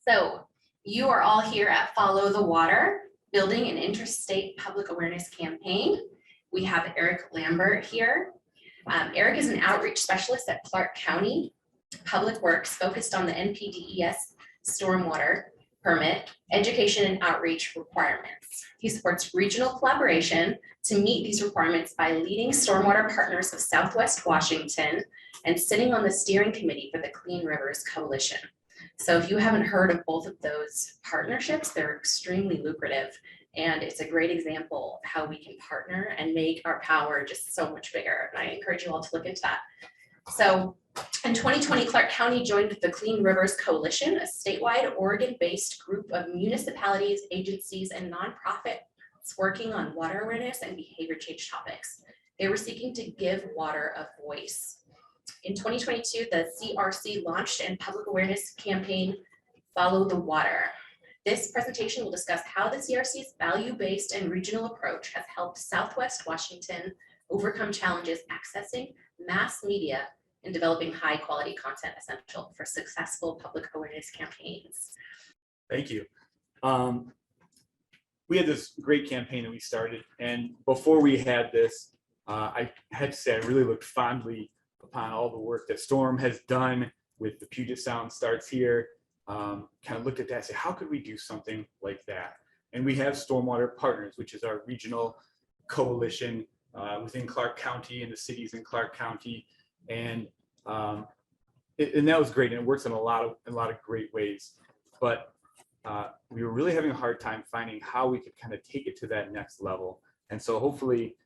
So you are all here at Follow the Water, building an interstate public awareness campaign. We have Eric Lambert here. Eric is an outreach specialist at Clark County Public Works focused on the NPDES stormwater permit, education and outreach requirements. He supports regional collaboration to meet these requirements by leading Stormwater Partners of Southwest Washington and sitting on the steering committee for the Clean Rivers Coalition. So if you haven't heard of both of those partnerships, they're extremely lucrative. And it's a great example of how we can partner and make our power just so much bigger. And I encourage you all to look into that. So in 2020, Clark County joined the Clean Rivers Coalition, a statewide Oregon-based group of municipalities, agencies, and nonprofits working on water awareness and behavior change topics. They were seeking to give water a voice. In 2022, the CRC launched a public awareness campaign, Follow the Water. This presentation will discuss how the CRC's value-based and regional approach has helped Southwest Washington overcome challenges accessing mass media and developing high-quality content essential for successful public awareness campaigns. Thank you. We had this great campaign that we started, and before we had this, I had to say I really looked fondly upon all the work that Storm has done with the Puget Sound Starts Here. Kind of looked at that and said, how could we do something like that? And we have Stormwater Partners, which is our regional coalition within Clark County and the cities in Clark County. And that was great, and it works in a lot of great ways. But we were really having a hard time finding how we could kind of take it to that next level. And so hopefully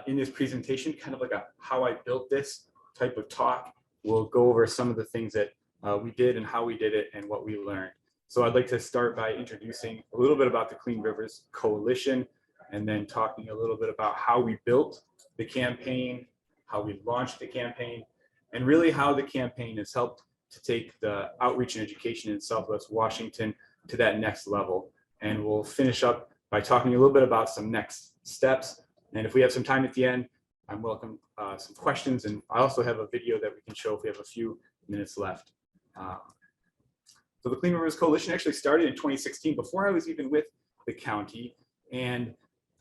in this presentation, kind of like a how I built this type of talk, we'll go over some of the things that we did and how we did it and what we learned. So I'd like to start by introducing a little bit about the Clean Rivers Coalition, and then talking a little bit about how we built the campaign, how we launched the campaign, and really how the campaign has helped to take the outreach and education in Southwest Washington to that next level. And we'll finish up by talking a little bit about some next steps. And if we have some time at the end, I'm welcome some questions. And I also have a video that we can show if we have a few minutes left. So the Clean Rivers Coalition actually started in 2016, before I was even with the county. And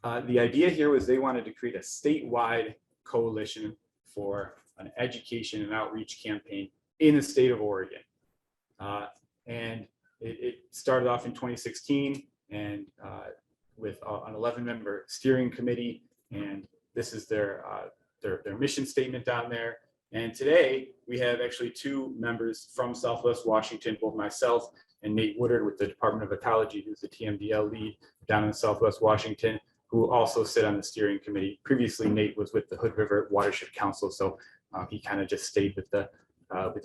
the idea here was they wanted to create a statewide coalition for an education and outreach campaign in the state of Oregon. And it started off in 2016 and with an 11-member steering committee. And this is their mission statement down there. And today we have actually 2 members from Southwest Washington, both myself and Nate Woodard with the Department of Ecology, who's the TMDL lead down in Southwest Washington, who also sit on the steering committee. Previously, Nate was with the Hood River Watershed Council, so he kind of just stayed with the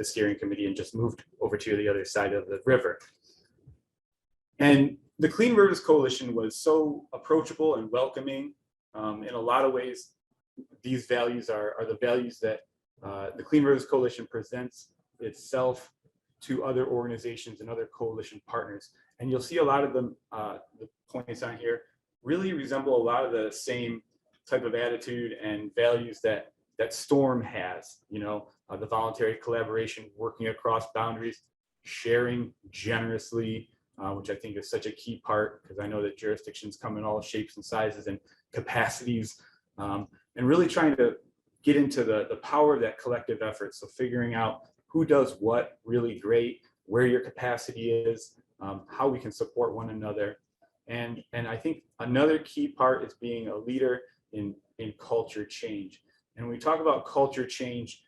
steering committee and just moved over to the other side of the river. And the Clean Rivers Coalition was so approachable and welcoming. In a lot of ways, these values are the values that the Clean Rivers Coalition presents itself to other organizations and other coalition partners. And you'll see a lot of them, the points on here, really resemble a lot of the same type of attitude and values that Storm has, you know, the voluntary collaboration, working across boundaries, sharing generously, which I think is such a key part, because I know that jurisdictions come in all shapes and sizes and capacities, and really trying to get into the power of that collective effort. So figuring out who does what really great, where your capacity is, how we can support one another. And I think another key part is being a leader in culture change. And when we talk about culture change,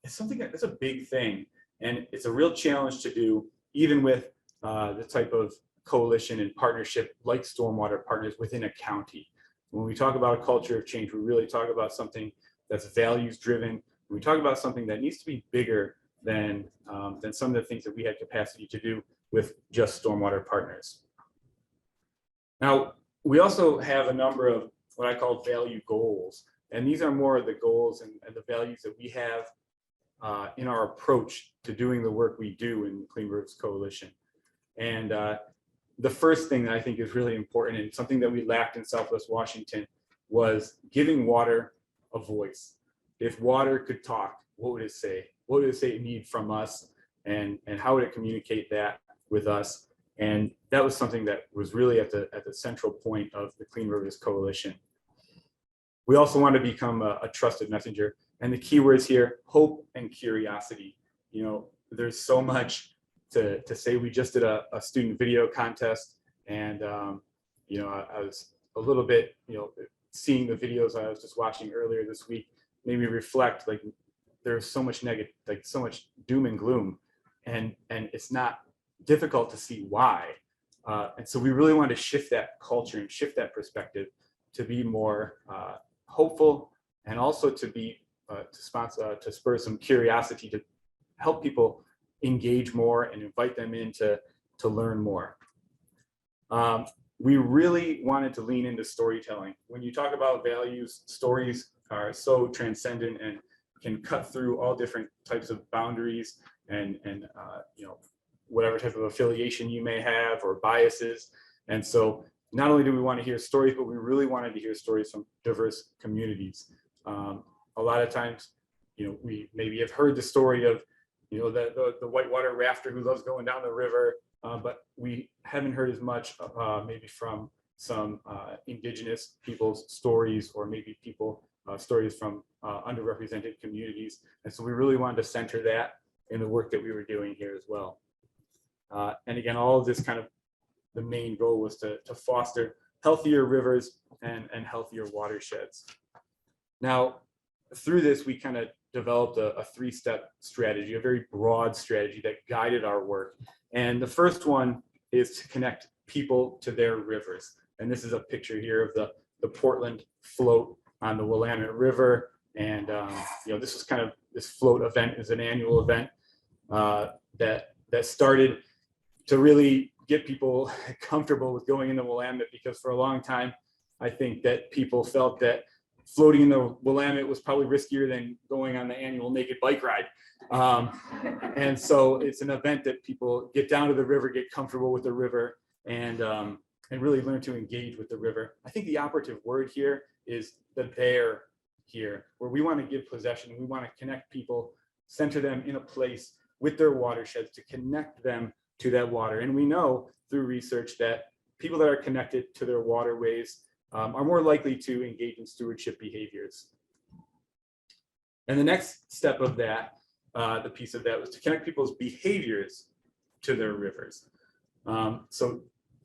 it's something that's a big thing. And it's a real challenge to do, even with the type of coalition and partnership like Stormwater Partners within a county. When we talk about a culture of change, we really talk about something that's values driven. We talk about something that needs to be bigger than some of the things that we had capacity to do with just Stormwater Partners. Now, we also have a number of what I call value goals. And these are more of the goals and the values that we have in our approach to doing the work we do in the Clean Rivers Coalition. And the first thing that I think is really important, and something that we lacked in Southwest Washington, was giving water a voice. If water could talk, what would it say? What would it say it need from us? And how would it communicate that with us. And that was something that was really at the central point of the Clean Rivers Coalition. We also want to become a trusted messenger. And the keywords here, hope and curiosity. You know, there's so much to say. We just did a student video contest, and you know, I was a little bit, you know, seeing the videos I was just watching earlier this week made me reflect, like, there's so much negative, like so much doom and gloom, and it's not difficult to see why. And so we really want to shift that culture and shift that perspective to be more hopeful, and also to be to spur some curiosity, to help people engage more and invite them in to learn more. We really wanted to lean into storytelling. When you talk about values, stories are so transcendent and can cut through all different types of boundaries and you know, whatever type of affiliation you may have or biases. And so not only do we want to hear stories, but we really wanted to hear stories from diverse communities. A lot of times, you know, we maybe have heard the story of, you know, the whitewater rafter who loves going down the river, but we haven't heard as much maybe from some indigenous people's stories, or maybe people stories from underrepresented communities. And so we really wanted to center that in the work that we were doing here as well. And again, all of this kind of, the main goal was to foster healthier rivers and healthier watersheds. Now, through this, we kind of developed a three-step strategy, a very broad strategy that guided our work. And the first one is to connect people to their rivers. And this is a picture here of the Portland float on the Willamette River. And you know, this is kind of, this float event is an annual event that started to really get people comfortable with going in the Willamette, because for a long time, I think that people felt that floating in the Willamette was probably riskier than going on the annual naked bike ride. And so it's an event that people get down to the river, get comfortable with the river, and really learn to engage with the river. I think the operative word here is the there here, where we want to give possession. We want to connect people, center them in a place with their watersheds, to connect them to that water. And we know through research that people that are connected to their waterways are more likely to engage in stewardship behaviors. And the next step of that, the piece of that, was to connect people's behaviors to their rivers. So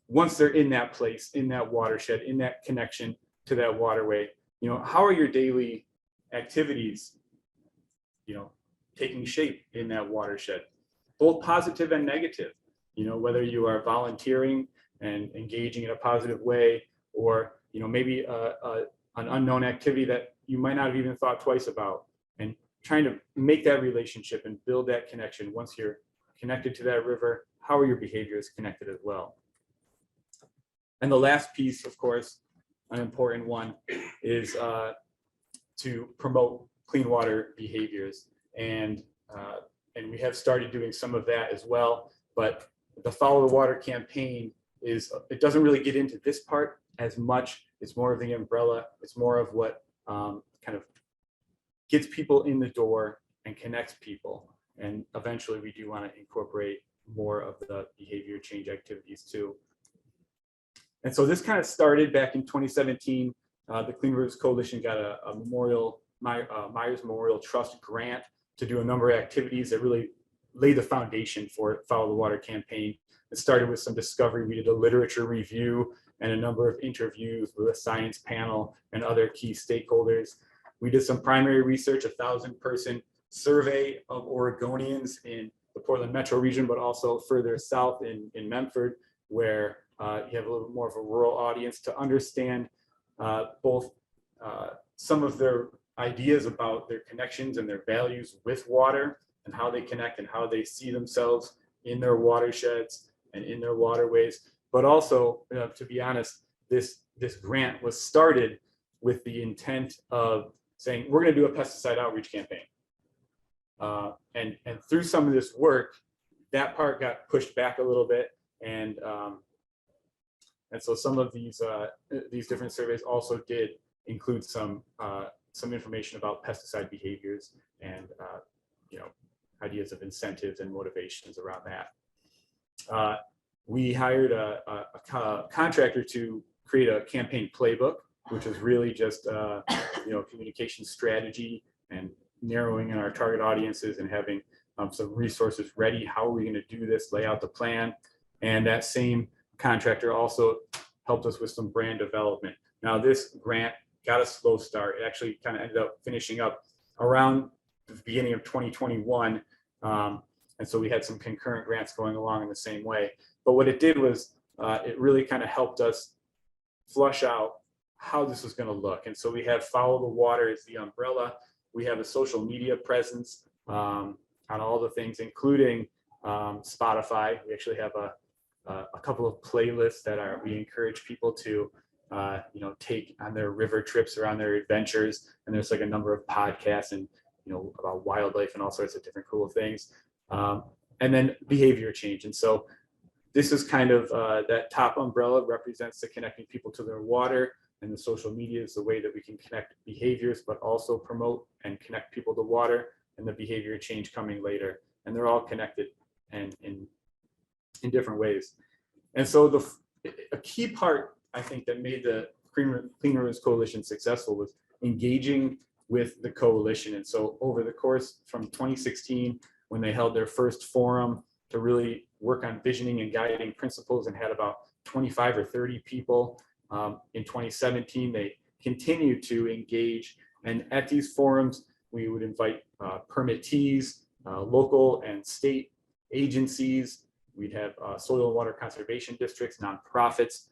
once they're in that place, in that watershed, in that connection to that waterway, you know, how are your daily activities, you know, taking shape in that watershed, both positive and negative? You know, whether you are volunteering and engaging in a positive way, or, you know, maybe an unknown activity that you might not have even thought twice about, and trying to make that relationship and build that connection. Once you're connected to that river, how are your behaviors connected as well? And the last piece, of course, an important one, is to promote clean water behaviors. And we have started doing some of that as well. But the Follow the Water campaign it doesn't really get into this part as much. It's more of the umbrella. It's more of what kind of gets people in the door and connects people. And eventually we do want to incorporate more of the behavior change activities too. And so this kind of started back in 2017. The Clean Rivers Coalition got a Myers Memorial Trust grant to do a number of activities that really lay the foundation for Follow the Water campaign. It started with some discovery. We did a literature review and a number of interviews with a science panel and other key stakeholders. We did some primary research, 1,000-person survey of Oregonians in the Portland metro region, but also further south in Memphis, where you have a little more of a rural audience, to understand both some of their ideas about their connections and their values with water, and how they connect and how they see themselves in their watersheds and in their waterways. But also, to be honest, this grant was started with the intent of saying, we're going to do a pesticide outreach campaign. And through some of this work, that part got pushed back a little bit. And so some of these different surveys also did include some information about pesticide behaviors and you know, ideas of incentives and motivations around that. we hired a contractor to create a campaign playbook, which is really just communication strategy and narrowing in our target audiences and having some resources ready. How are we going to do this? Lay out the plan. And that same contractor also helped us with some brand development. Now, this grant got a slow start. It actually kind of ended up finishing up around the beginning of 2021. And so we had some concurrent grants going along in the same way. But what it did was it really kind of helped us flush out how this was going to look. And so we have Follow the Water as the umbrella. We have a social media presence on all the things, including Spotify. We actually have a couple of playlists that we encourage people to take on their river trips or on their adventures. And there's like a number of podcasts and about wildlife and all sorts of different cool things. And then behavior change. And so this is kind of that top umbrella represents the connecting people to their water, and the social media is the way that we can connect behaviors, but also promote and connect people to water, and the behavior change coming later. And they're all connected and in different ways. And so a key part, I think, that made the Clean Rivers Coalition successful was engaging with the coalition. And so over the course from 2016, when they held their first forum to really work on visioning and guiding principles and had about 25 or 30 people, in 2017, they continued to engage. And at these forums, we would invite permittees, local and state agencies. We'd have soil and water conservation districts, nonprofits.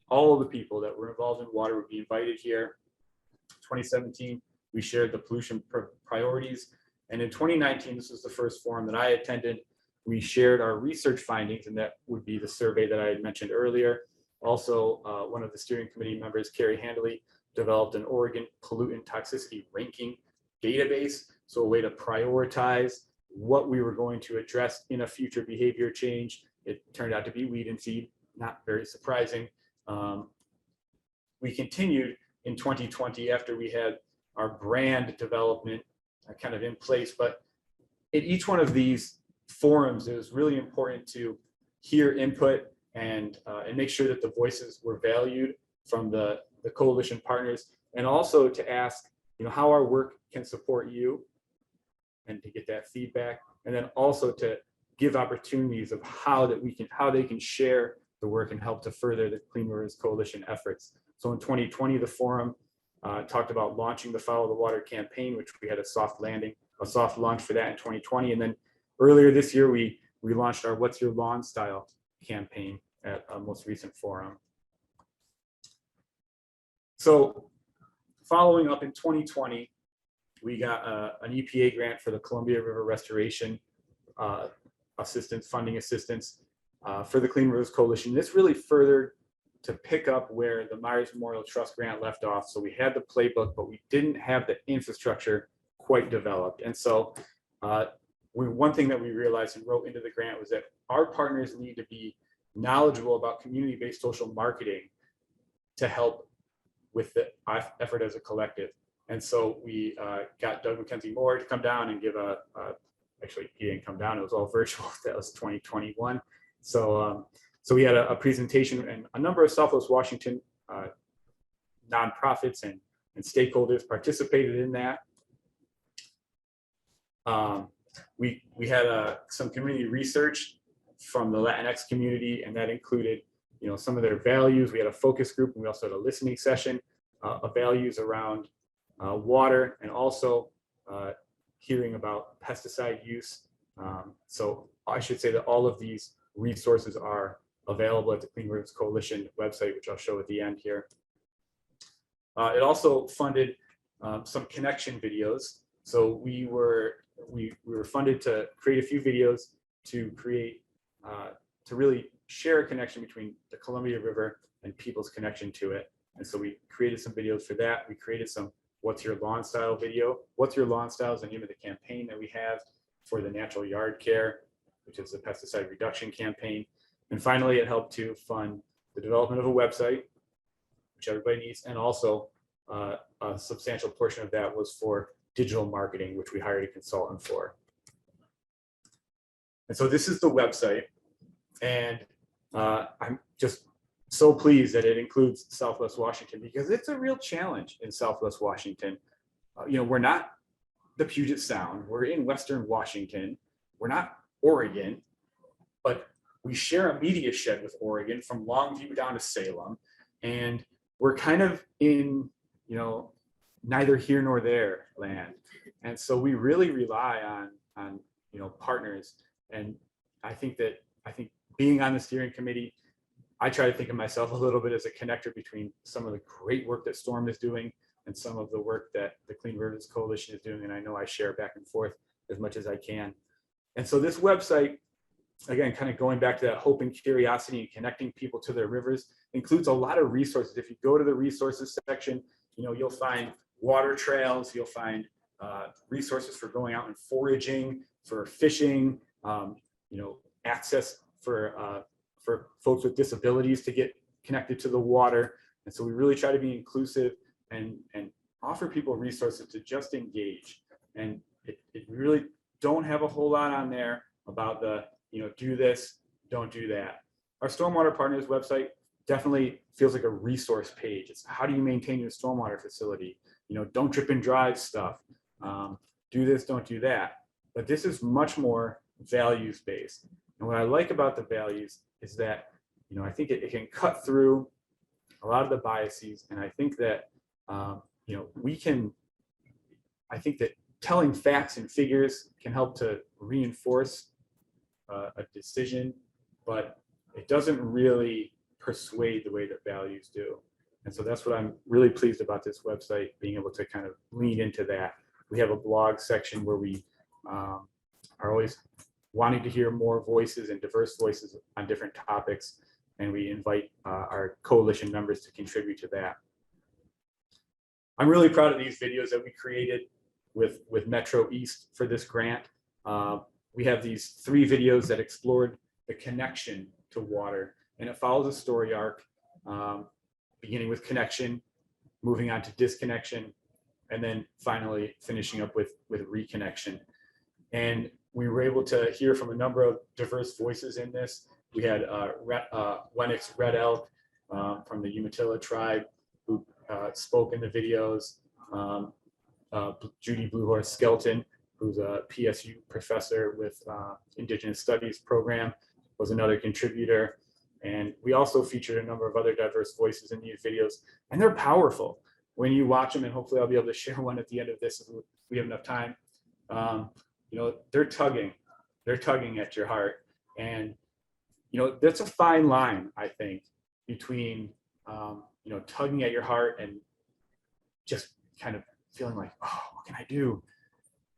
All of the people that were involved in water would be invited here. 2017, we shared the pollution priorities. And in 2019, this was the first forum that I attended. We shared our research findings, and that would be the survey that I had mentioned earlier. Also, one of the steering committee members, Carrie Handley, developed an Oregon pollutant toxicity ranking database. So a way to prioritize what we were going to address in a future behavior change. It turned out to be weed and feed, not very surprising. We continued in 2020 after we had our brand development kind of in place, but in each one of these forums, it was really important to hear input and make sure that the voices were valued from the coalition partners, and also to ask, how our work can support you and to get that feedback, and then also to give opportunities of how they can share the work and help to further the Clean Rivers Coalition efforts. So in 2020, the forum talked about launching the Follow the Water campaign, which we had a soft launch for that in 2020. And then earlier this year, we launched our What's Your Lawn Style campaign at a most recent forum. So following up in 2020, we got an EPA grant for the Columbia River Restoration funding assistance for the Clean Rivers Coalition. This really furthered to pick up where the Myers Memorial Trust grant left off. So we had the playbook, but we didn't have the infrastructure quite developed. And so one thing that we realized and wrote into the grant was that our partners need to be knowledgeable about community-based social marketing to help with the effort as a collective. And so we got Doug McKenzie Moore to come down and give actually he didn't come down, it was all virtual, that was 2021. So we had a presentation, and a number of Southwest Washington nonprofits and stakeholders participated in that. We had some community research from the Latinx community, and that included some of their values. We had a focus group, and we also had a listening session of values around water, and also hearing about pesticide use. So I should say that all of these resources are available at the Clean Rivers Coalition website, which I'll show at the end here. It also funded some connection videos. So we were funded to create a few videos to really share a connection between the Columbia River and people's connection to it. And so we created some videos for that. We created some What's Your Lawn Style video. What's Your Lawn Style is the name of the campaign that we have for the Natural Yard Care, which is the pesticide reduction campaign. And finally, it helped to fund the development of a website, which everybody needs, and also a substantial portion of that was for digital marketing, which we hired a consultant for. And so this is the website. And I'm just so pleased that it includes Southwest Washington, because it's a real challenge in Southwest Washington. We're not the Puget Sound, we're in Western Washington, we're not Oregon, but we share a media shed with Oregon from Longview down to Salem. And we're kind of in, neither here nor there land. And so we really rely on partners. And I think being on the steering committee, I try to think of myself a little bit as a connector between some of the great work that Storm is doing and some of the work that the Clean Rivers Coalition is doing. And I know I share back and forth as much as I can. And so this website, again, kind of going back to that hope and curiosity and connecting people to their rivers, includes a lot of resources. If you go to the resources section, you'll find water trails, you'll find resources for going out and foraging, for fishing, access for folks with disabilities to get connected to the water. And so we really try to be inclusive and offer people resources to just engage. And it really don't have a whole lot on there about the, do this, don't do that. Our Stormwater Partners website definitely feels like a resource page. It's how do you maintain your stormwater facility? Don't drip and drive stuff. Do this, don't do that. But this is much more values-based. And what I like about the values is that, I think it can cut through a lot of the biases. And I think that, I think that telling facts and figures can help to reinforce a decision, but it doesn't really persuade the way that values do. And so that's what I'm really pleased about this website, being able to kind of lean into that. We have a blog section where we are always wanting to hear more voices and diverse voices on different topics. And we invite our coalition members to contribute to that. I'm really proud of these videos that we created with Metro East for this grant. We have these 3 videos that explored the connection to water, and it follows a story arc, beginning with connection, moving on to disconnection, and then finally finishing up with reconnection. And we were able to hear from a number of diverse voices in this. We had Wenix Red Elk from the Umatilla tribe, who spoke in the videos. Judy Blue Horse Skelton, who's a PSU professor with Indigenous Studies program, was another contributor. And we also featured a number of other diverse voices in these videos, and they're powerful when you watch them. And hopefully I'll be able to share one at the end of this if we have enough time. They're tugging at your heart. And, that's a fine line, I think, between, tugging at your heart and just kind of feeling like, oh, what can I do?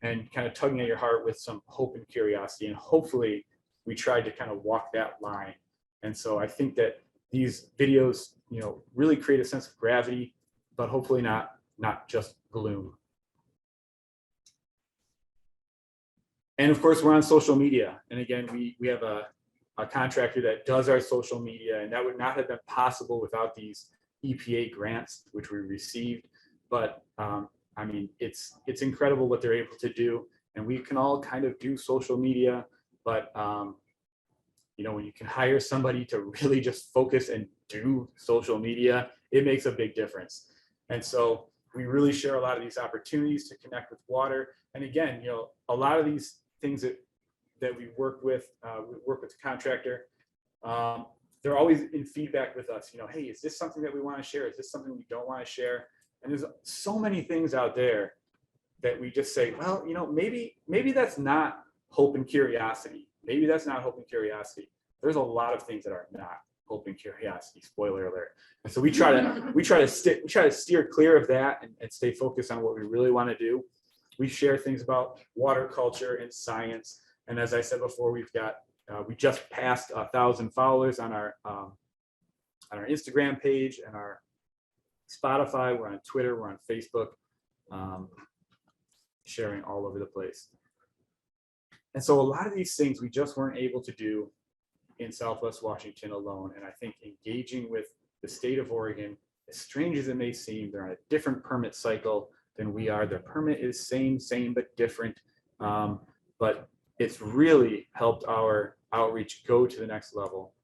And kind of tugging at your heart with some hope and curiosity. And hopefully we tried to kind of walk that line. And so I think that these videos, really create a sense of gravity, but hopefully not just gloom. And of course, we're on social media. And again, we have a contractor that does our social media, and that would not have been possible without these EPA grants, which we received. But it's incredible what they're able to do. And we can all kind of do social media, but when you can hire somebody to really just focus and do social media, it makes a big difference. And so we really share a lot of these opportunities to connect with water. And again, a lot of these things that we work with the contractor, they're always in feedback with us, hey, is this something that we want to share? Is this something we don't want to share? And there's so many things out there that we just say, well, maybe that's not hope and curiosity. Maybe that's not hope and curiosity. There's a lot of things that are not hope and curiosity, spoiler alert. And so we try to steer clear of that and stay focused on what we really want to do. We share things about water culture and science. And as I said before, we just passed 1,000 followers on our Instagram page and our Spotify. We're on Twitter, we're on Facebook, sharing all over the place. And so a lot of these things we just weren't able to do in Southwest Washington alone. And I think engaging with the state of Oregon, as strange as it may seem, they're on a different permit cycle than we are. Their permit is same, but different. But it's really helped our outreach go to the next level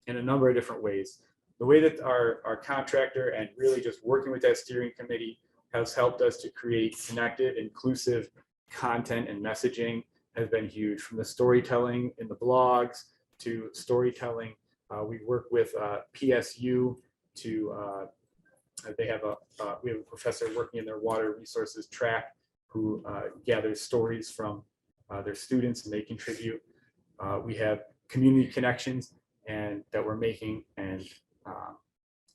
in a number of different ways. The way that our contractor and really just working with that steering committee has helped us to create connected, inclusive content and messaging has been huge, from the storytelling in the blogs to storytelling. We work with PSU to, we have a professor working in their water resources track who gathers stories from their students and they contribute. We have community connections and that we're making, and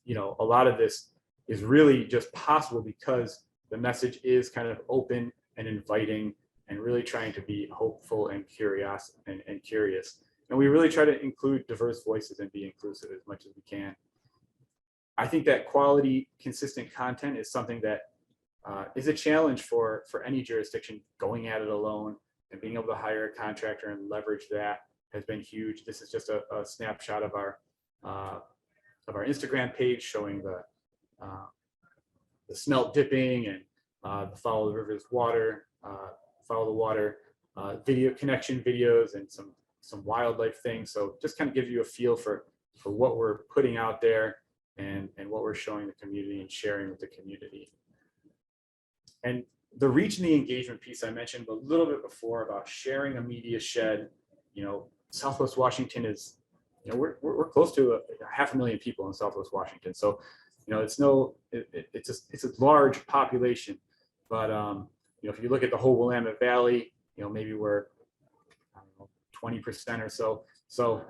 you know, a lot of this is really just possible because the message is kind of open and inviting and really trying to be hopeful and curious. And we really try to include diverse voices and be inclusive as much as we can. I think that quality, consistent content is something that is a challenge for any jurisdiction going at it alone, and being able to hire a contractor and leverage that has been huge. This is just a snapshot of our Instagram page showing the smelt dipping and the follow the river's water, follow the water video connection videos and some wildlife things. So just kind of gives you a feel for what we're putting out there and what we're showing the community and sharing with the community. And the reach and the engagement piece I mentioned a little bit before about sharing a media shed. You know, Southwest Washington is, you know, we're close to 500,000 people in Southwest Washington. So, you know, it's a large population, but you know, if you look at the whole Willamette Valley, you know, maybe we're, I don't know, 20% or so. So,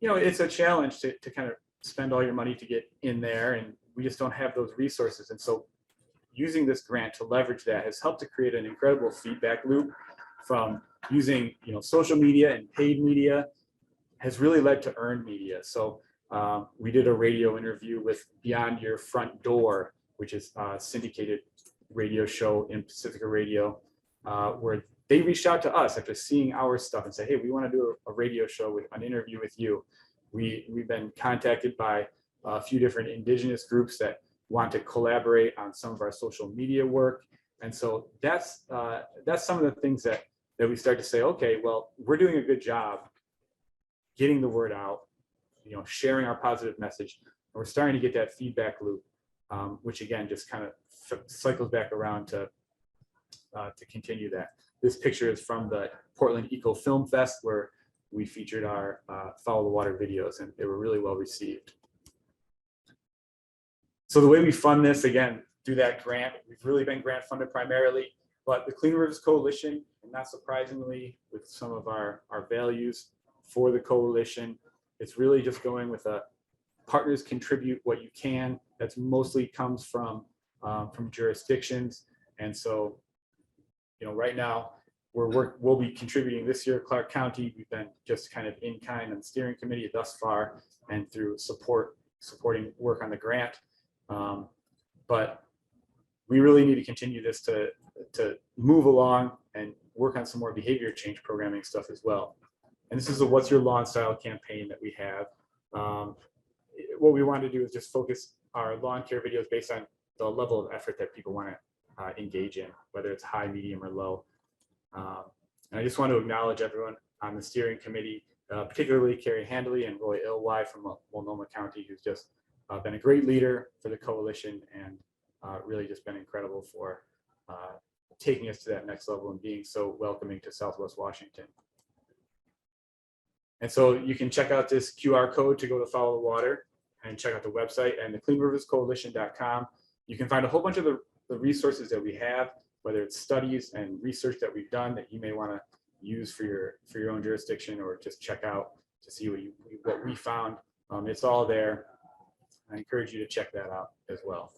you know, it's a challenge to kind of spend all your money to get in there, and we just don't have those resources. And so using this grant to leverage that has helped to create an incredible feedback loop from using, you know, social media and paid media has really led to earned media. So we did a radio interview with Beyond Your Front Door, which is a syndicated radio show in Pacifica Radio, where they reached out to us after seeing our stuff and said, hey, we want to do a radio show with an interview with you. We've been contacted by a few different indigenous groups that want to collaborate on some of our social media work. And so that's some of the things that we start to say, okay, well, we're doing a good job getting the word out, you know, sharing our positive message. And we're starting to get that feedback loop, which again, just kind of cycles back around to continue that. This picture is from the Portland Eco Film Fest, where we featured our Follow the Water videos, and they were really well received. So the way we fund this, again, through that grant, we've really been grant funded primarily, but the Clean Rivers Coalition, and not surprisingly, with some of our values for the coalition, it's really just going with a partners contribute what you can. That's mostly comes from jurisdictions. And so, you know, right now we'll be contributing this year. Clark County, we've been just kind of in kind on the steering committee thus far, and through supporting work on the grant. But we really need to continue this to move along and work on some more behavior change programming stuff as well. And this is a What's Your Lawn style campaign that we have. What we want to do is just focus our lawn care videos based on the level of effort that people want to engage in, whether it's high, medium, or low. And I just want to acknowledge everyone on the steering committee, particularly Carrie Handley and Roy Ilwai from Multnomah County, who's just been a great leader for the coalition and really just been incredible for taking us to that next level and being so welcoming to Southwest Washington. And so you can check out this QR code to go to Follow the Water and check out the website and the cleanriverscoalition.com. You can find a whole bunch of the resources that we have, whether it's studies and research that we've done that you may want to use for your own jurisdiction, or just check out to see what we found. It's all there. I encourage you to check that out as well.